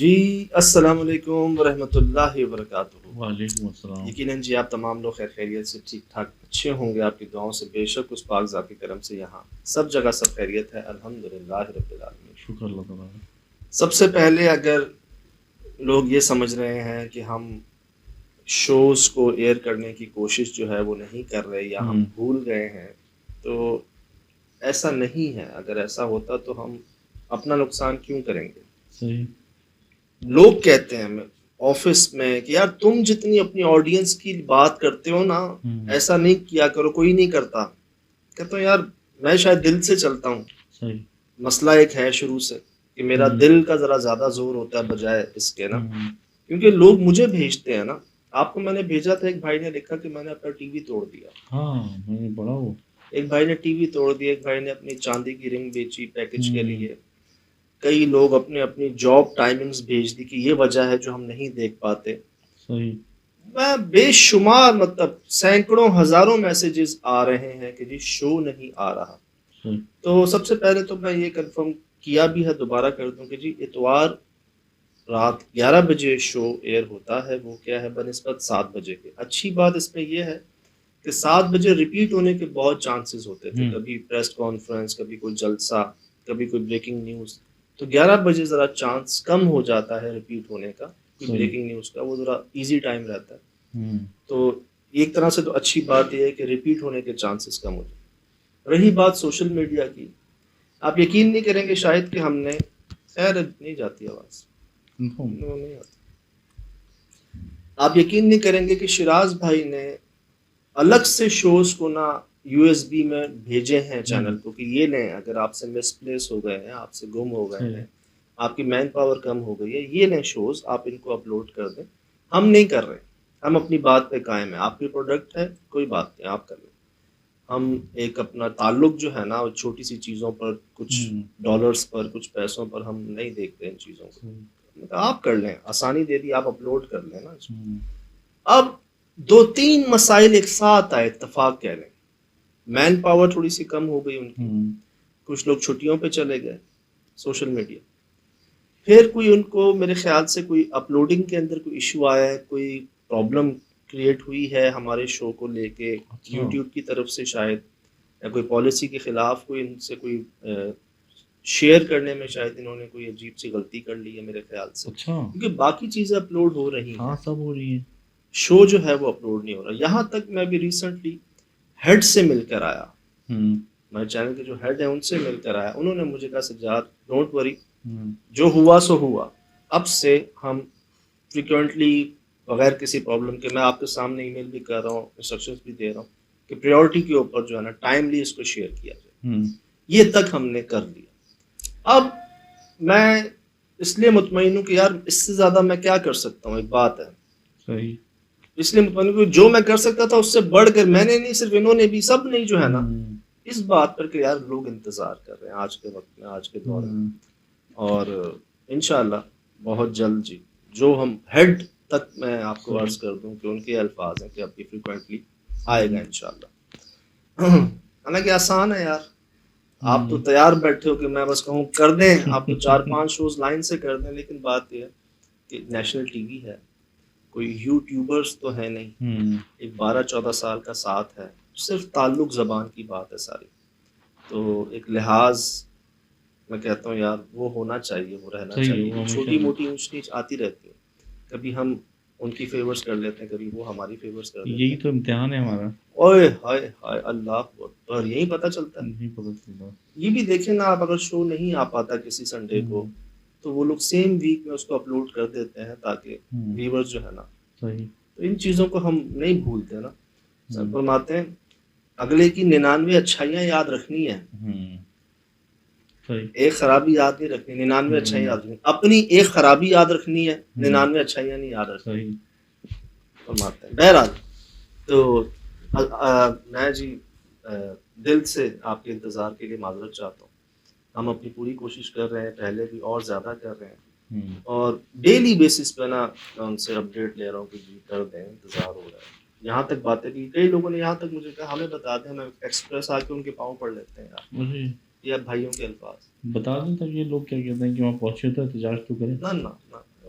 جی السلام علیکم ورحمۃ اللہ وبرکاتہ۔ وعلیکم السلام۔ یقیناً جی آپ تمام لوگ خیر خیریت سے ٹھیک ٹھاک اچھے ہوں گے، آپ کی دعاؤں سے بے شک اس پاک ذات کے کرم سے یہاں سب جگہ سب خیریت ہے، الحمدللہ رب العالمین۔ شکر اللہ تعالیٰ۔ سب سے پہلے اگر لوگ یہ سمجھ رہے ہیں کہ ہم شوز کو ایئر کرنے کی کوشش جو ہے وہ نہیں کر رہے یا ہم بھول گئے ہیں، تو ایسا نہیں ہے۔ اگر ایسا ہوتا تو ہم اپنا نقصان کیوں کریں گے؟ صحیح۔ لوگ کہتے ہیں ہمیں آفس میں کہ یار تم جتنی اپنی آڈینس کی بات کرتے ہو نا، ایسا نہیں کیا کرو، کوئی نہیں کرتا۔ کہتا ہوں یار میں شاید دل سے چلتا ہوں، صحیح۔ مسئلہ ایک ہے شروع سے کہ میرا دل کا ذرا زیادہ زور ہوتا ہے بجائے اس کے نا، کیونکہ لوگ مجھے بھیجتے ہیں نا۔ آپ کو میں نے بھیجا تھا، ایک بھائی نے لکھا کہ میں نے اپنا ٹی وی توڑ دیا۔ ہاں میں نے پڑھا وہ، ایک بھائی نے ٹی وی توڑ دیا، ایک بھائی نے اپنی چاندی کی رنگ بیچی پیکج کے لیے۔ کئی لوگ اپنی جاب ٹائمنگز بھیج دی کہ یہ وجہ ہے جو ہم نہیں دیکھ پاتے۔ صحیح۔ میں بے شمار مطلب سینکڑوں ہزاروں میسیجز آ رہے ہیں کہ جی شو نہیں آ رہا۔ تو سب سے پہلے تو میں یہ کنفرم کیا بھی ہے، دوبارہ کر دوں کہ جی اتوار رات 11 بجے شو ایئر ہوتا ہے، وہ کیا ہے بنسبت 7 بجے کے۔ اچھی بات اس میں یہ ہے کہ 7 بجے ریپیٹ ہونے کے بہت چانسز ہوتے تھے، کبھی پریس کانفرنس، کبھی کوئی جلسہ، کبھی کوئی بریکنگ نیوز۔ تو 11 بجے ذرا چانس کم ہو جاتا ہے ریپیٹ ہونے کا، کوئی بریکنگ نیوز کا، وہ ذرا ایزی ٹائم رہتا ہے۔ تو ایک طرح سے تو اچھی بات یہ ہے کہ ریپیٹ ہونے کے چانسز کم ہو جائیں۔ رہی بات سوشل میڈیا کی، آپ یقین نہیں کریں گے شاید کہ ہم نے، خیر نہیں جاتی آواز، نہیں آتی، آپ یقین نہیں کریں گے کہ شراز بھائی نے الگ سے شوز کو نا یو ایس بی میں بھیجے ہیں چینل کو کہ یہ لیں، اگر آپ سے مس پلیس ہو گئے ہیں، آپ سے گم ہو گئے ہیں، آپ کی مین پاور کم ہو گئی ہے، یہ لیں شوز، آپ ان کو اپلوڈ کر دیں۔ ہم نہیں کر رہے، ہم اپنی بات پہ قائم ہیں۔ آپ کی پروڈکٹ ہے، کوئی بات نہیں، آپ کر لیں۔ ہم ایک اپنا تعلق جو ہے نا چھوٹی سی چیزوں پر، کچھ ڈالرز پر، کچھ پیسوں پر ہم نہیں دیکھتے ان چیزوں کو۔ آپ کر لیں، آسانی دے دی، آپ اپلوڈ کر لیں نا۔ اب 2-3 مسائل ایک ساتھ آئے، اتفاق کہہ لیں، مین پاور تھوڑی سی کم ہو گئی ان کی، کچھ لوگ چھٹیوں پہ چلے گئے سوشل میڈیا، پھر کوئی ان کو میرے خیال سے کوئی اپلوڈنگ کے اندر کوئی ایشو آیا ہے، کوئی پرابلم کریٹ ہوئی ہے ہمارے شو کو لے کے یوٹیوب کی طرف سے شاید، یا کوئی پالیسی کے خلاف کوئی ان سے کوئی شیئر کرنے میں شاید انہوں نے کوئی عجیب سی غلطی کر لی ہے میرے خیال سے، کیونکہ باقی چیزیں اپلوڈ ہو رہی ہیں، سب ہو رہی ہیں، شو شو جو ہے وہ اپلوڈ نہیں ہو رہا۔ یہاں تک میں بھی ریسنٹلی ہیڈ سے مل کر آیا، میرے چینل کے جو ہیڈ ہیں ان سے مل کر آیا، انہوں نے مجھے کہا سجاد ڈونٹ وری، جو ہوا سو ہوا، اب سے ہم فریکوینٹلی بغیر کسی پرابلم کے، میں آپ کے سامنے ای میل بھی کر رہا ہوں، انسٹرکشنز بھی دے رہا ہوں کہ پریورٹی کے اوپر جو ہے نا ٹائملی اس کو شیئر کیا جائے۔ یہ تک ہم نے کر لیا۔ اب میں اس لیے مطمئن ہوں کہ یار اس سے زیادہ میں کیا کر سکتا ہوں، ایک بات ہے، صحیح، اس لیے مطمئن ہوں کہ جو میں کر سکتا تھا اس سے بڑھ کر میں نے نہیں، صرف انہوں نے بھی، سب نے جو ہے نا، اس بات پر کہ یار لوگ انتظار کر رہے ہیں آج کے وقت میں، آج کے دور میں، اور انشاءاللہ بہت جلد جی، جو ہم ہیڈ تک میں آپ کو عرض کر دوں کہ ان کے الفاظ ہیں کہ اب یہ فریکوینٹلی آئے گا انشاءاللہ۔ حالانکہ آسان ہے یار، آپ تو تیار بیٹھے ہو کہ میں بس کہوں کر دیں، آپ تو 4-5 شوز لائن سے کر دیں، لیکن بات یہ ہے کہ نیشنل ٹی وی ہے، کوئی یوٹیوبرز تو ہے نہیں، ایک 12-14 سال کا ساتھ ہے، صرف تعلق زبان کی بات ہے ساری، تو ایک لحاظ میں کہتا ہوں یار وہ ہونا چاہیے، وہ رہنا چاہیے۔ چھوٹی موٹی اونچ نیچ آتی رہتی ہے، کبھی ہم ان کی فیورز کر لیتے ہیں، کبھی وہ ہماری فیورز کر لیتے ہیں، یہی تو امتحان ہے ہمارا۔ اوئے ہائے ہائے اللہ اکبر، یہی پتہ چلتا ہے۔ یہ بھی دیکھیں نا آپ، اگر شو نہیں آ پاتا کسی سنڈے کو تو وہ لوگ سیم ویک میں اس کو اپلوڈ کر دیتے ہیں تاکہ ویورز جو ہے نا، تو ان چیزوں کو ہم نہیں بھولتے نا۔ سب فرماتے ہیں اگلے کی 99 اچھائیاں یاد رکھنی ہے، ایک خرابی یاد نہیں رکھنی، 99 اچھائیاں یاد رکھنی، اپنی ایک خرابی یاد رکھنی ہے، 99 اچھائیاں نہیں یاد رکھنی، فرماتے ہیں۔ بہرحال تو میں جی دل سے آپ کے انتظار کے لیے معذرت چاہتا ہوں، ہم اپنی پوری کوشش کر رہے ہیں، پہلے بھی اور زیادہ کر رہے ہیں، اور ڈیلی بیسس پہ نا میں ان سے اپڈیٹ لے رہا ہوں کہ جی کر دیں، انتظار ہو رہا ہے۔ یہاں تک باتیں کی، کئی لوگوں نے یہاں تک مجھے کہا ہمیں بتا دیں، ہمیں ایکسپریس آ کے ان کے پاؤں پڑ لیتے ہیں یار، یہ بھائیوں کے الفاظ بتا دیں تب یہ لوگ کیا کہتے ہیں کہ وہاں پہنچے تو احتجاج تو کریں، نہ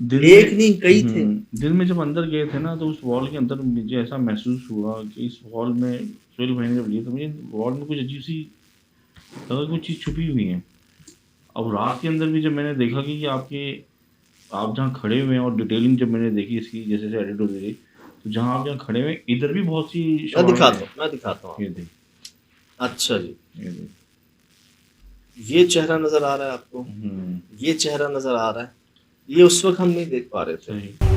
ایک نہیں کئی تھے. دل میں جب اندر گئے تھے نا تو اس وال کے اندر مجھے ایسا محسوس ہوا کہ اس وال میں سہیل بھائی نے جب لیے تو مجھے وال میں کچھ عجیب سی لگا کچھ چیز چھپی ہوئی ہے. اب رات کے اندر بھی جب میں نے دیکھا کہ آپ جہاں کھڑے ہوئے ہیں اور ڈیٹیلنگ جب میں نے دیکھی اس کی جیسے جیسے ایڈٹ ہوتی رہی تو جہاں آپ جہاں کھڑے ہوئے ادھر بھی بہت سی میں دکھاتا ہوں. یہ دیکھ. اچھا جی یہ دیکھ. یہ چہرہ نظر آ رہا ہے آپ کو, یہ چہرہ نظر آ رہا ہے, یہ اس وقت ہم نہیں دیکھ پا رہے تھے. صحیح.